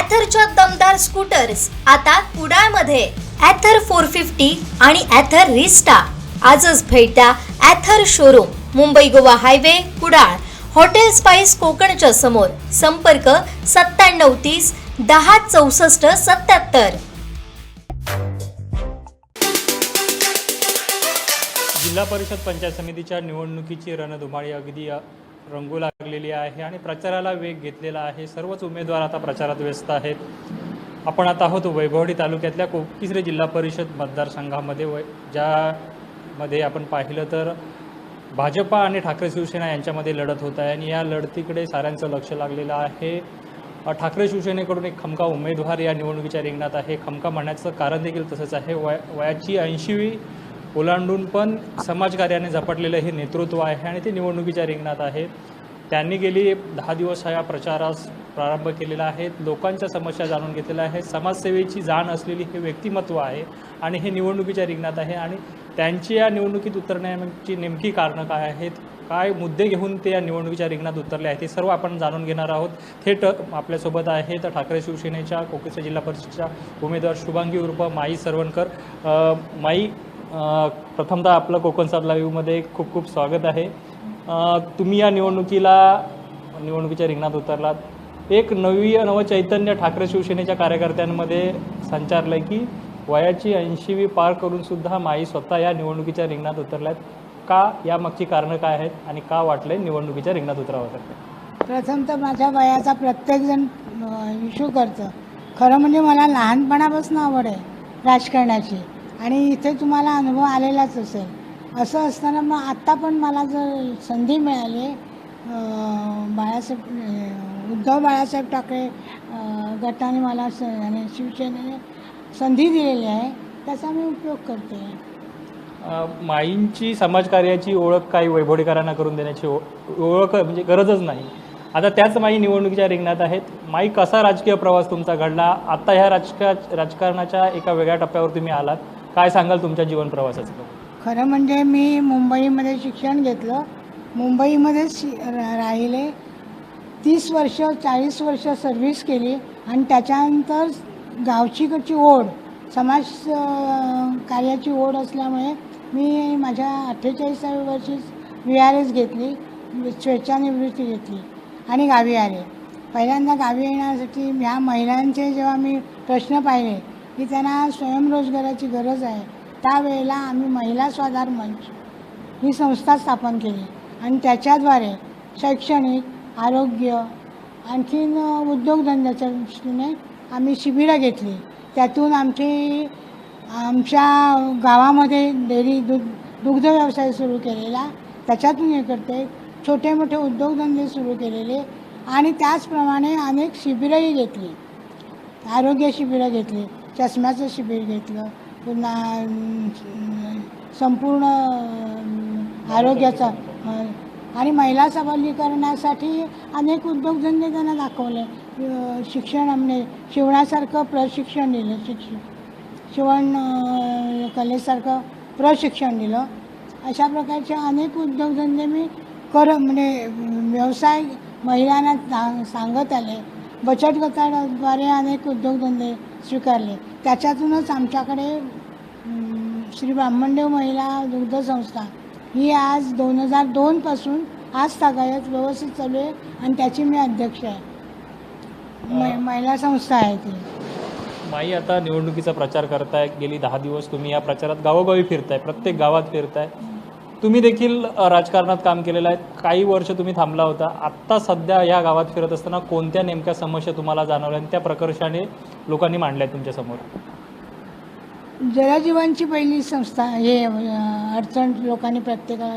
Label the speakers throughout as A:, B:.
A: ॲथरच्या दमदार स्कूटर्स आता कुडाळमध्ये. ॲथर 450 आणि ॲथर रिस्टा. आजच भेट द्या Ather showroom, Mumbai Goa highway, Kudal. Hotel spice कोकणच्या समोर. संपर्क 9730 10 64 77.
B: जिल्हा परिषद पंचायत समितीच्या निवडणुकीची रणधुमाळी अगदी रंगू लागलेली आहे आणि प्रचाराला वेग घेतलेला आहे. सर्वच उमेदवार आता प्रचारात व्यस्त आहेत. आपण आता आहोत वैभववाडी तालुक्यातल्या कोकिसरे जिल्हा परिषद मतदारसंघामध्ये, ज्यामध्ये आपण पाहिलं तर भाजपा आणि ठाकरे शिवसेना यांच्यामध्ये लढत होत आहे आणि या लढतीकडे साऱ्यांचं लक्ष लागलेलं आहे. ठाकरे शिवसेनेकडून एक खमका उमेदवार या निवडणुकीच्या रिंगणात आहे. खमका म्हणण्याचं कारण देखील तसंच आहे. वयाची 80वी ओलांडून पण समाजकार्याने झपाटलेलं हे नेतृत्व आहे आणि ते निवडणुकीच्या रिंगणात आहे. त्यांनी गेली 10 दिवस या प्रचारास प्रारंभ केलेला आहे. लोकांच्या समस्या जाणून घेतलेल्या आहे. समाजसेवेची जाण असलेली हे व्यक्तिमत्व आहे आणि हे निवडणुकीच्या रिंगणात आहे आणि त्यांची या निवडणुकीत उतरण्याची नेमकी कारणं काय आहेत, काय मुद्दे घेऊन ते या निवडणुकीच्या रिंगणात उतरले आहेत, हे सर्व आपण जाणून घेणार आहोत. थेट आपल्यासोबत आहेत ठाकरे शिवसेनेच्या कोकिसरे जिल्हा परिषदेच्या उमेदवार शुभांगी उर्फ माई सरवणकर. माई, प्रथमतः आपलं कोकण सात लाईव्हमध्ये खूप खूप स्वागत आहे. तुम्ही या निवडणुकीच्या रिंगणात उतरलात. एक नव चैतन्य ठाकरे शिवसेनेच्या कार्यकर्त्यांमध्ये संचारलं की वयाची 80वी पार करून सुद्धा माई स्वतः या निवडणुकीच्या रिंगणात उतरल्यात. का, यामागची कारणं काय आहेत आणि का वाटलंय निवडणुकीच्या रिंगणात उतरावं?
C: प्रथम तर माझ्या वयाचा प्रत्येकजण इश्यू करतं. खरं म्हणजे मला लहानपणापासून आवड आहे राजकारणाची आणि इथे तुम्हाला अनुभव आलेलाच असेल. असं असताना मग आत्ता पण मला जर संधी मिळाली, उद्धव बाळासाहेब ठाकरे गटाने मला आणि शिवसेनेने संधी दिलेली आहे, त्याचा मी उपयोग करते.
B: माईंची समाजकार्याची ओळख काही वैभवडीकरांना करून देण्याची ओळख म्हणजे गरजच नाही. आता त्याच माई निवडणुकीच्या रिंगणात आहेत. माई, कसा राजकीय प्रवास तुमचा घडला? आता ह्या राजकारणाच्या एका वेगळ्या टप्प्यावर तुम्ही आलात. काय सांगाल तुमच्या जीवन प्रवासाचं?
C: खरं म्हणजे मी मुंबईमध्ये शिक्षण घेतलं, मुंबईमध्येच राहिले. 30 वर्ष 40 वर्ष सर्व्हिस केली आणि त्याच्यानंतर गावची ओढ, समाज कार्याची ओढ असल्यामुळे मी माझ्या 48व्या वर्षी VRS घेतली, स्वेच्छानिवृत्ती घेतली आणि गावी आले. पहिल्यांदा गावी येण्यासाठी ह्या महिलांचे जेव्हा मी प्रश्न पाहिले की त्यांना स्वयंरोजगाराची गरज आहे, त्यावेळेला आम्ही महिला स्वाधार मंच ही संस्था स्थापन केली आणि त्याच्याद्वारे शैक्षणिक, आरोग्य, आणखीन उद्योगधंद्याच्या दृष्टीने आम्ही शिबिरं घेतली. त्यातून आमच्या गावामध्ये डेअरी दुग्ध व्यवसाय सुरू केलेला, त्याच्यातून हे करते. छोटे मोठे उद्योगधंदे सुरू केलेले आणि त्याचप्रमाणे अनेक शिबिरंही घेतली. आरोग्य शिबिरं घेतली, चष्म्याचं शिबिर घेतलं, पुन्हा संपूर्ण आरोग्याचा आणि महिला सबलीकरणासाठी अनेक उद्योगधंदे त्यांना दाखवले. शिक्षण आम्ही शिवणासारखं प्रशिक्षण दिलं, शिवण कलेसारखं प्रशिक्षण दिलं. अशा प्रकारचे अनेक उद्योगधंदे मी म्हणजे व्यवसाय महिलांना सांगत आले. बचत गटाद्वारे अनेक उद्योगधंदे स्वीकारले. त्याच्यातूनच आमच्याकडे श्री ब्राह्मणदेव महिला दुग्ध संस्था ही आज 2002पासून आज तागायत व्यवस्थित चालू आहे आणि त्याची मी अध्यक्ष आहे. महिला संस्था आहे ती.
B: माई, आता निवडणुकीचा प्रचार करताय. गेली 10 दिवस तुम्ही या प्रचारात गावोगावी फिरताय, प्रत्येक गावात फिरताय. तुम्ही देखील राजकारणात काम केलेलं आहे. काही वर्ष तुम्ही थांबला होता. आत्ता सध्या या गावात फिरत असताना कोणत्या नेमक्या समस्या तुम्हाला जाणवल्या आणि त्या प्रकर्षाने लोकांनी मांडल्या तुमच्यासमोर?
C: जलजीवनची पहिली संस्था हे अडचण लोकांनी प्रत्येकाला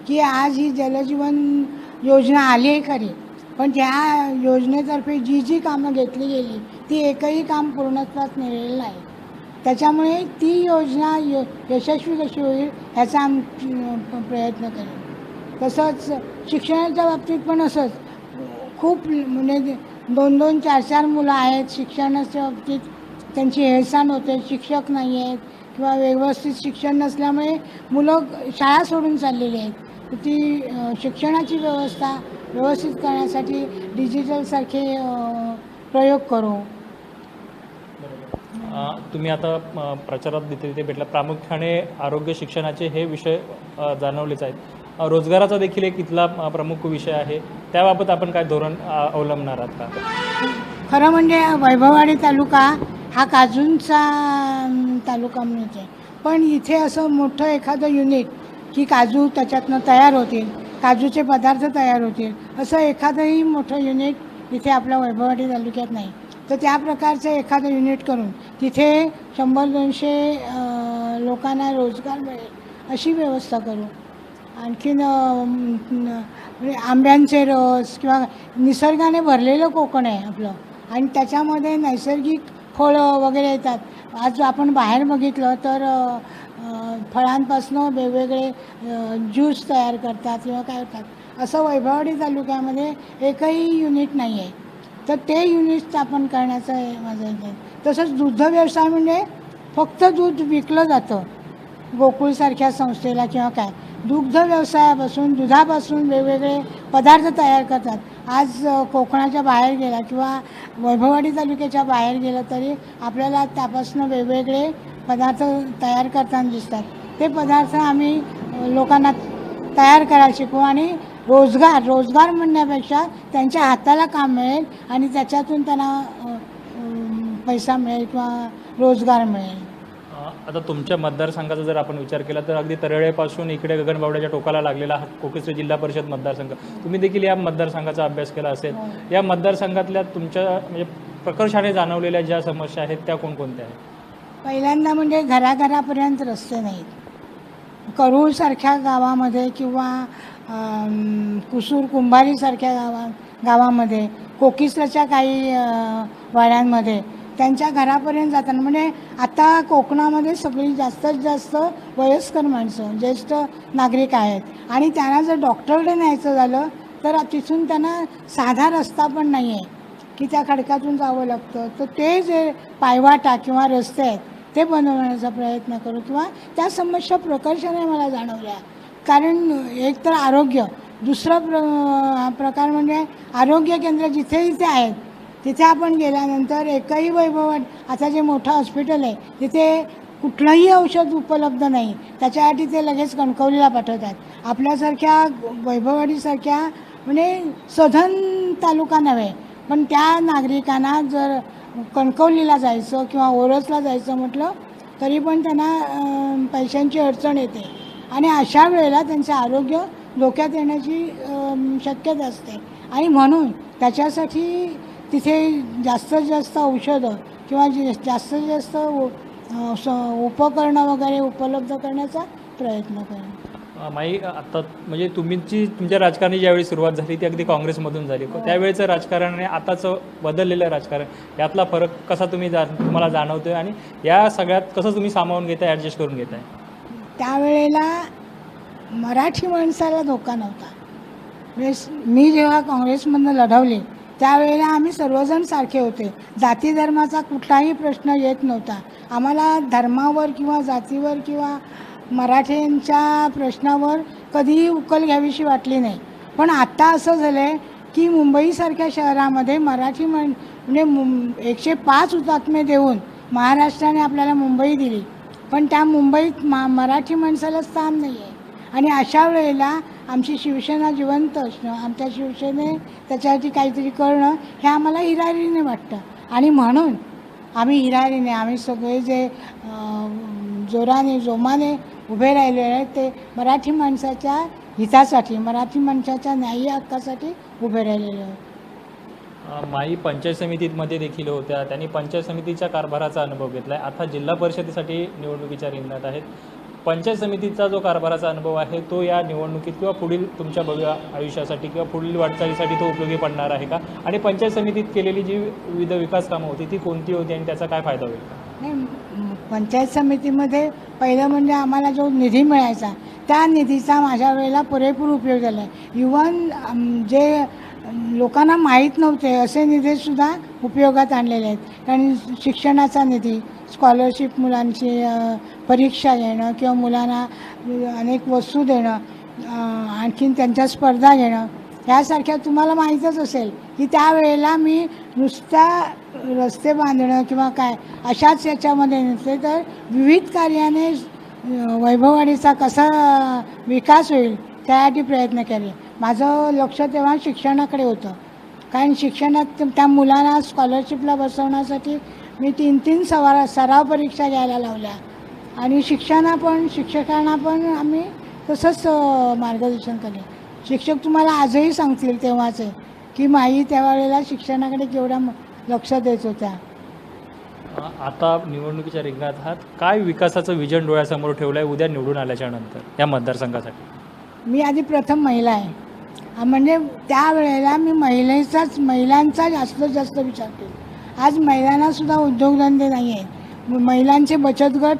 C: की आज ही जलजीवन योजना आली आहे खरी, पण त्या योजनेतर्फे जी कामं घेतली गेली ती एकही काम पूर्णत्वास नेलेलं आहे. त्याच्यामुळे ती योजना यशस्वी कशी होईल ह्याचा आम्ही प्रयत्न करेल. तसंच शिक्षणाच्या बाबतीत पण असंच खूप म्हणजे 2-2, 4-4 मुलं आहेत. शिक्षणाच्या बाबतीत त्यांची हेळसांड होते. शिक्षक नाही आहेत किंवा व्यवस्थित शिक्षण नसल्यामुळे मुलं शाळा सोडून चाललेली आहेत. ती शिक्षणाची व्यवस्था व्यवस्थित करण्यासाठी डिजिटलसारखे प्रयोग करू.
B: तुम्ही आता प्रचारात तिथे भेटला, प्रामुख्याने आरोग्य शिक्षणाचे हे विषय जाणवलेच आहेत. रोजगाराचा देखील एक इथला प्रमुख विषय आहे, त्याबाबत आपण काय धोरण अवलंबणार आहात का?
C: खरं म्हणजे वैभववाडी तालुका हा काजूंचा तालुका म्हणजे, पण इथे असं मोठं एखादं युनिट की काजू त्याच्यातनं तयार होतील, काजूचे पदार्थ तयार होतील, असं एखादंही मोठं युनिट इथे आपल्या वैभववाडी तालुक्यात नाही. तर त्या प्रकारचं एखादं युनिट करून तिथे 100-200 लोकांना रोजगार मिळेल अशी व्यवस्था करू. आणखीन म्हणजे आंब्यांचे रस किंवा निसर्गाने भरलेलं कोकण आहे आपलं, आणि त्याच्यामध्ये नैसर्गिक फळं वगैरे येतात. आज आपण बाहेर बघितलं तर फळांपासून वेगवेगळे ज्यूस तयार करतात किंवा काय होतात. असं वैभववाडी तालुक्यामध्ये एकही युनिट नाही आहे. तर ते युनिट स्थापन करण्याचं माझं आहे. तसंच दुग्ध व्यवसाय म्हणजे फक्त दूध विकलं जातं गोकुळसारख्या संस्थेला किंवा काय. दुग्ध व्यवसायापासून, दुधापासून वेगवेगळे पदार्थ तयार करतात. आज कोकणाच्या बाहेर गेला किंवा वैभववाडी तालुक्याच्या बाहेर गेलं तरी आपल्याला त्यापासून वेगवेगळे पदार्थ तयार करताना दिसतात. ते पदार्थ आम्ही लोकांना तयार करायला शिकवू आणि रोजगार म्हणण्यापेक्षा त्यांच्या हाताला काम मिळेल आणि त्याच्यातून त्यांना पैसा मिळेल किंवा रोजगार मिळेल.
B: आता तुमच्या मतदारसंघाचा जर आपण विचार केला तर अगदी तरळेपासून इकडे गगनबावड्याच्या टोकाला लागलेला हा कोकिसरे जिल्हा परिषद मतदारसंघ, तुम्ही देखील या मतदारसंघाचा अभ्यास केला असेल. या मतदारसंघातल्या तुमच्या म्हणजे प्रकर्षाने जाणवलेल्या ज्या समस्या आहेत त्या कोणकोणत्या आहेत?
C: पहिल्यांदा म्हणजे घराघरापर्यंत रस्ते नाहीत. करूळसारख्या गावामध्ये किंवा कुसूर कुंभारीसारख्या गावामध्ये, कोकिसराच्या काही वाड्यांमध्ये त्यांच्या घरापर्यंत जाताना म्हणजे आता कोकणामध्ये सगळी जास्तीत जास्त वयस्कर माणसं, ज्येष्ठ नागरिक आहेत आणि त्यांना जर डॉक्टरकडे न्यायचं झालं तर तिथून त्यांना साधा रस्ता पण नाही आहे की त्या खडकातून जावं लागतं. तर ते जे पायवाटा किंवा रस्ते आहेत ते बनवण्याचा प्रयत्न करू किंवा त्या समस्या प्रकर्षाने मला जाणवल्या. कारण एक तर आरोग्य, दुसरं प्रकार म्हणजे आरोग्य केंद्र जिथे जिथे आहेत तिथे आपण गेल्यानंतर एकही वैभववाडी, आता जे मोठं हॉस्पिटल आहे तिथे कुठलंही औषध उपलब्ध नाही, त्याच्यासाठी ते लगेच कणकवलीला पाठवतात. आपल्यासारख्या वैभववाडीसारख्या म्हणजे सधन तालुका नव्हे, पण त्या नागरिकांना जर कणकवलीला जायचं किंवा ओरसला जायचं म्हटलं तरी पण त्यांना पैशांची अडचण येते आणि अशा वेळेला त्यांचं आरोग्य धोक्यात येण्याची शक्यता असते. आणि म्हणून त्याच्यासाठी तिथे जास्तीत जास्त औषधं किंवा जास्तीत जास्त उपकरणं वगैरे उपलब्ध करण्याचा प्रयत्न करेन.
B: माई, आता म्हणजे तुमच्या राजकारणी ज्यावेळी सुरुवात झाली ती अगदी काँग्रेसमधून झाली. त्यावेळेचं राजकारण आणि आताचं बदललेलं राजकारण यातला फरक कसा तुम्हाला जाणवतोय आणि या सगळ्यात कसं तुम्ही सामावून घेताय, ॲडजस्ट करून घेताय?
C: त्यावेळेला मराठी माणसाला धोका नव्हता. म्हणजे मी जेव्हा काँग्रेसमधनं लढवले त्यावेळेला आम्ही सर्वजण सारखे होते. जाती धर्माचा कुठलाही प्रश्न येत नव्हता. आम्हाला धर्मावर किंवा जातीवर किंवा मराठ्यांच्या प्रश्नावर कधीही उकल घ्यावीशी वाटली नाही. पण आता असं झालं आहे की मुंबईसारख्या शहरामध्ये मराठी म्हणजे 105 हुतात्मे देऊन महाराष्ट्राने आपल्याला मुंबई दिली, पण त्या मुंबईत मराठी माणसाला स्थान नाही आहे. आणि अशा वेळेला आमची शिवसेना जिवंत असणं, आमच्या शिवसेने त्याच्यासाठी काहीतरी करणं हे आम्हाला हिरारीने वाटतं. आणि म्हणून आम्ही हिरारीने, आम्ही सगळे जे जोमाने उभे राहिलेले आहेत ते मराठी माणसाच्या हितासाठी, मराठी माणसाच्या न्याय्य हक्कासाठी उभे राहिलेले आहेत.
B: माई पंचायत समितीमध्ये देखील होत्या, त्यांनी पंचायत समितीच्या कारभाराचा अनुभव घेतला आहे. आता जिल्हा परिषदेसाठी निवडणुकीच्या रिंगणात आहेत. पंचायत समितीचा जो कारभाराचा अनुभव आहे तो या निवडणुकीत किंवा पुढील तुमच्या भव्य आयुष्यासाठी किंवा पुढील वाटचालीसाठी तो उपयोगी पडणार आहे का? आणि पंचायत समितीत केलेली जी विविध विकास कामं होती ती कोणती होती आणि त्याचा काय फायदा होईल?
C: नाही, पंचायत समितीमध्ये पहिलं म्हणजे आम्हाला जो निधी मिळायचा त्या निधीचा माझ्या वेळेला पुरेपूर उपयोग झाला आहे. इव्हन जे लोकांना माहीत नव्हते असे निधीसुद्धा उपयोगात आणलेले आहेत. कारण शिक्षणाचा निधी, स्कॉलरशिप, मुलांची परीक्षा घेणं किंवा मुलांना अनेक वस्तू देणं, आणखीन त्यांच्या स्पर्धा घेणं, ह्यासारख्या तुम्हाला माहीतच असेल की त्यावेळेला मी नुसत्या रस्ते बांधणं किंवा काय अशाच याच्यामध्ये नसते, तर विविध कार्याने वैभववाडीचा कसा विकास होईल त्यासाठी प्रयत्न केले. माझं लक्ष तेव्हा शिक्षणाकडे होतं, कारण शिक्षणात त्या मुलांना स्कॉलरशिपला बसवण्यासाठी मी 3 सराव परीक्षा घ्यायला लावल्या आणि शिक्षकांना पण आम्ही तसंच मार्गदर्शन केले. शिक्षक तुम्हाला आजही सांगतील तेव्हाचे की माई त्यावेळेला शिक्षणाकडे केवढा लक्ष देत होत्या.
B: आता निवडणुकीच्या रिंगणात आहात, काय विकासाचं विजन डोळ्यासमोर ठेवलं आहे उद्या निवडून आल्याच्या नंतर या मतदारसंघासाठी?
C: मी आधी प्रथम महिला आहे, म्हणजे त्यावेळेला मी महिलांचा जास्त विचार केला. आज महिलांनासुद्धा उद्योगधंदे नाही आहेत. महिलांचे बचत गट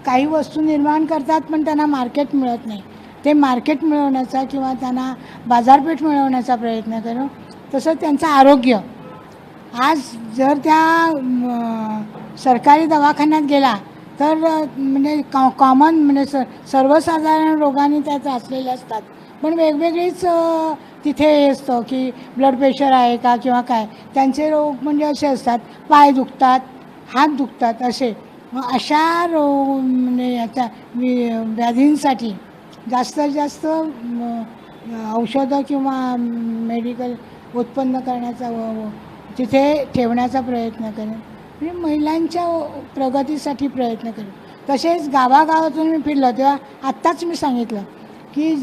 C: काही वस्तू निर्माण करतात पण त्यांना मार्केट मिळत नाही. ते मार्केट मिळवण्याचा किंवा त्यांना बाजारपेठ मिळवण्याचा प्रयत्न करू. तसं त्यांचं आरोग्य, आज जर त्या सरकारी दवाखान्यात गेला तर म्हणजे कॉमन म्हणजे सर्वसाधारण रोगाने त्यात असलेले असतात, पण वेगवेगळीच तिथे असतं की ब्लड प्रेशर आहे का किंवा काय. त्यांचे रोग म्हणजे असे असतात, पाय दुखतात, हात दुखतात असे. मग अशा म्हणजे याच्या व्याधींसाठी जास्तीत जास्त औषधं किंवा मेडिकल उत्पन्न करण्याचा तिथे ठेवण्याचा प्रयत्न करेन. म्हणजे महिलांच्या प्रगतीसाठी प्रयत्न करेन. तसेच गावागावातून मी फिरलो तेव्हा आत्ताच मी सांगितलं की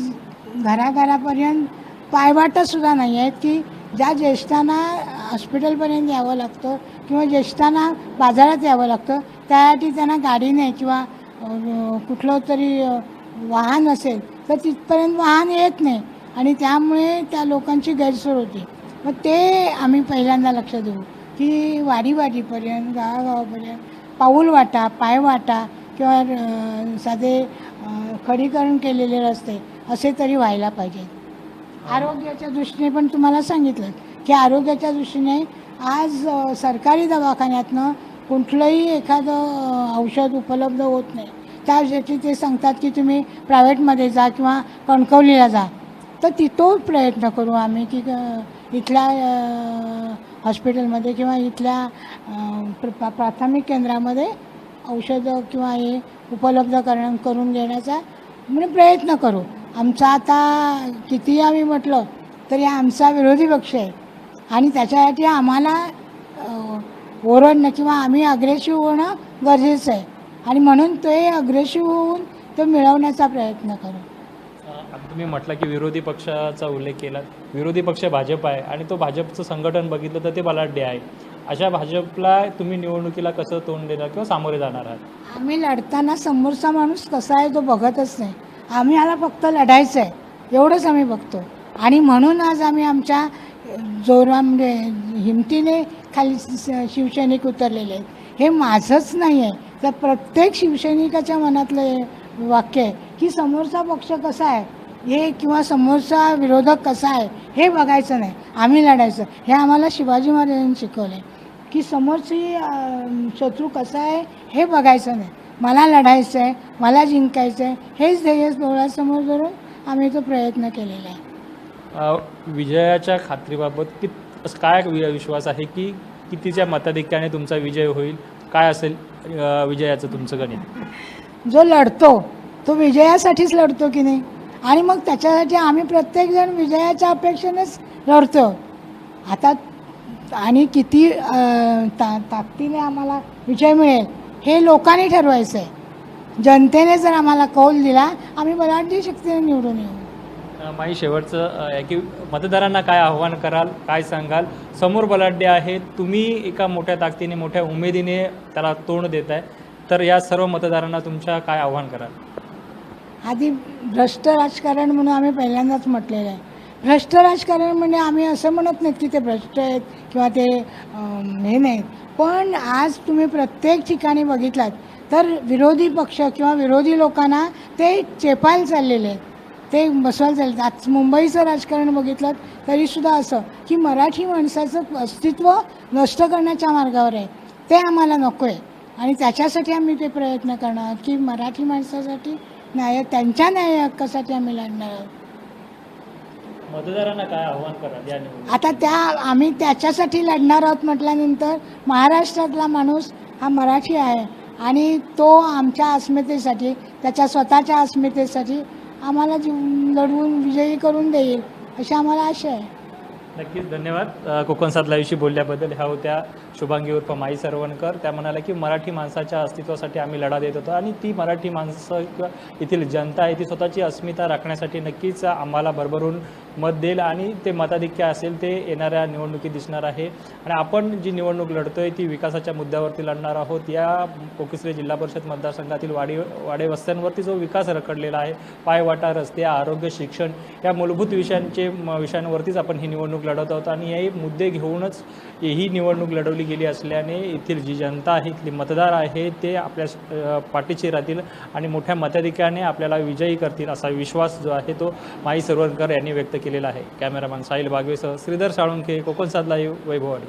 C: घराघरापर्यंत पायवाटंसुद्धा नाही आहेत, की ज्या ज्येष्ठांना हॉस्पिटलपर्यंत यावं लागतं किंवा ज्येष्ठांना बाजारात यावं लागतं, त्यासाठी त्यांना गाडीने किंवा कुठलं तरी वाहन असेल तर तिथपर्यंत वाहन येत नाही आणि त्यामुळे त्या लोकांची गैरसोय होते. मग ते आम्ही पहिल्यांदा लक्ष देऊ की वाडीपर्यंत गावागावापर्यंत पाऊलवाटा, पायवाटा किंवा साधे खडीकरण केलेले रस्ते असे तरी व्हायला पाहिजे. आरोग्याच्या दृष्टीने पण तुम्हाला सांगितलं की आरोग्याच्या दृष्टीने आज सरकारी दवाखान्यातनं कुठलंही एखादं औषध उपलब्ध होत नाही. त्यासाठी ते सांगतात की तुम्ही प्रायव्हेटमध्ये जा किंवा कणकवलीला जा. तर तिथं प्रयत्न करू आम्ही की इथल्या हॉस्पिटलमध्ये किंवा इथल्या प्राथमिक केंद्रामध्ये औषधं किंवा हे उपलब्ध करून देण्याचा म्हणजे प्रयत्न करू. आमचा आता कितीही आम्ही म्हटलं तरी आमचा विरोधी पक्ष आहे आणि त्याच्यासाठी आम्हाला ओरडणं किंवा आम्ही अग्रेसिव्ह होणं गरजेचं आहे आणि म्हणून ते अग्रेसिव्ह होऊन तो मिळवण्याचा प्रयत्न करू.
B: तुम्ही म्हटलं की विरोधी पक्षाचा उल्लेख केला. विरोधी पक्ष भाजप आहे आणि तो भाजपचं संघटन बघितलं तर ते बलाढ्य आहे. अशा भाजपला तुम्ही निवडणुकीला कसं तोंड देणार किंवा सामोरे जाणार आहात?
C: आम्ही लढताना समोरचा माणूस कसा आहे तो बघतच नाही. आम्हाला फक्त लढायचं आहे एवढंच आम्ही बघतो आणि म्हणून आज आम्ही आमच्या जोरामध्ये हिमतीने खाली शिवसैनिक उतरलेले आहेत. हे माझंच नाही आहे, तर प्रत्येक शिवसैनिकाच्या मनातलं वाक्य आहे की समोरचा पक्ष कसा आहे हे किंवा समोरचा विरोधक कसा आहे हे बघायचं नाही, आम्ही लढायचं. हे आम्हाला शिवाजी महाराजांनी शिकवलं आहे की समोरची शत्रू कसा आहे हे बघायचं नाही, मला लढायचं आहे, मला जिंकायचं आहे, हेच ध्येय डोळ्यासमोर धरून आम्ही तो प्रयत्न केलेला आहे.
B: विजयाच्या खात्रीबाबत काय विश्वास आहे की कितीच्या मताधिक्याने तुमचा विजय होईल? काय असेल विजयाचं तुमचं गणित?
C: जो लढतो तो विजयासाठीच लढतो की नाही, आणि मग त्याच्यासाठी आम्ही प्रत्येकजण विजयाच्या अपेक्षेनेच लढतो. आता आणि किती ताकदीने आम्हाला विजय मिळेल हे लोकांनी ठरवायचं आहे. जनतेने जर आम्हाला कौल दिला आम्ही बलाढ्य शक्तीने निवडून येऊ.
B: माई शेवटचं आहे की मतदारांना काय आव्हान कराल, काय सांगाल? समोर बलाढ्य आहे, तुम्ही एका मोठ्या ताकदीने मोठ्या उमेदीने त्याला तोंड देत आहे, तर या सर्व मतदारांना तुमच्या काय आव्हान कराल?
C: आधी भ्रष्ट राजकारण म्हणून आम्ही पहिल्यांदाच म्हटलेलं आहे. भ्रष्ट राजकारण म्हणजे आम्ही असं म्हणत नाहीत की ते भ्रष्ट आहेत किंवा ते हे नाहीत, पण आज तुम्ही प्रत्येक ठिकाणी बघितलात तर विरोधी पक्ष किंवा विरोधी लोकांना ते चेपायला चाललेले आहेत, ते बसवायला चालले. आज मुंबईचं राजकारण बघितलं तरीसुद्धा असं की मराठी माणसाचं अस्तित्व नष्ट करण्याच्या मार्गावर आहे. ते आम्हाला नको आहे आणि त्याच्यासाठी आम्ही ते प्रयत्न करणार की मराठी माणसासाठी त्यांच्या न्याय हक्कासाठी आम्ही लढणार आहोत.
B: मतदारांना काय आव्हान कराल या निवडणुकीत?
C: आता आम्ही त्याच्यासाठी लढणार आहोत म्हटल्यानंतर महाराष्ट्रातला माणूस हा मराठी आहे आणि तो आमच्या अस्मितेसाठी, त्याच्या स्वतःच्या अस्मितेसाठी आम्हाला लढवून विजयी करून देईल अशी आम्हाला आशा आहे.
B: नक्कीच धन्यवाद. कोकण सात लाईव्हशी बोलल्याबद्दल. ह्या होत्या शुभांगी उर्फ माई सरवणकर. त्या म्हणाल्या की मराठी माणसाच्या अस्तित्वासाठी आम्ही लढा देत होतो आणि ती मराठी माणसं किंवा येथील जनता आहे ती स्वतःची अस्मिता राखण्यासाठी नक्कीच आम्हाला भरभरून मत देईल आणि ते मताधिक्य असेल ते येणाऱ्या निवडणुकीत दिसणार आहे. आणि आपण जी निवडणूक लढतोय ती विकासाच्या मुद्द्यावरती लढणार आहोत. या कोकिसरे जिल्हा परिषद मतदारसंघातील वाडे वस्त्यांवरती जो विकास रखडलेला आहे, पायवाटा, रस्ते, आरोग्य, शिक्षण या मूलभूत विषयांवरतीच आपण ही निवडणूक लढत आहोत आणि हे मुद्दे घेऊनच ही निवडणूक लढवली गेली असल्याने येथील जी जनता आहे, इथली मतदार आहे ते आपल्या पाठीशी राहतील आणि मोठ्या मताधिक्याने आपल्याला विजयी करतील असा विश्वास जो आहे तो माई सरवणकर यांनी व्यक्त केलेला आहे. कॅमेरामॅन साहिल बागवेसह श्रीधर साळुंखे, कोकण सात लाईव्ह, वैभववाडी.